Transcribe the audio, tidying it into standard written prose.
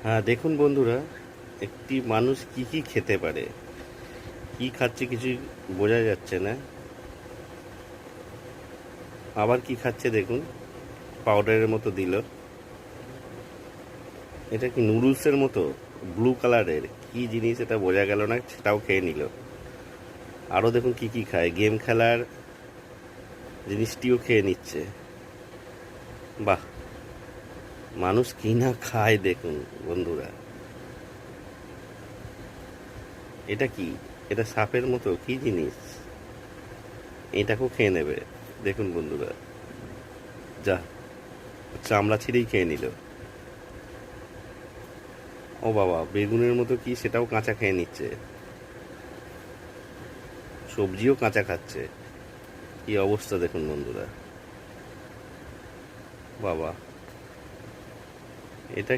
হ্যাঁ, দেখুন বন্ধুরা, একটি মানুষ কি কি খেতে পারে। কি খাচ্ছে কিছুই বোঝা যাচ্ছে না। আবার কি খাচ্ছে দেখুন, পাউডারের মতো দিল। এটা কি নুডলসের মতো ব্লু কালারের কি জিনিস, এটা বোঝা গেল না, সেটাও খেয়ে নিল। আরও দেখুন কি কি খায়, গেম খেলার জিনিসটিও খেয়ে নিচ্ছে। বাহ, মানুষ কি না খায় দেখুন বন্ধুরা। এটা কি? এটা সাপের মতো কি জিনিস, এটাকেও খেয়ে নেবে। দেখুন বন্ধুরা, যা চামড়া ছিঁড়েই খেয়ে নিল। ও বাবা, বেগুনের মতো কি, সেটাও কাঁচা খেয়ে নিচ্ছে। সবজিও কাঁচা খাচ্ছে। কি অবস্থা দেখুন বন্ধুরা। বাবা, এটা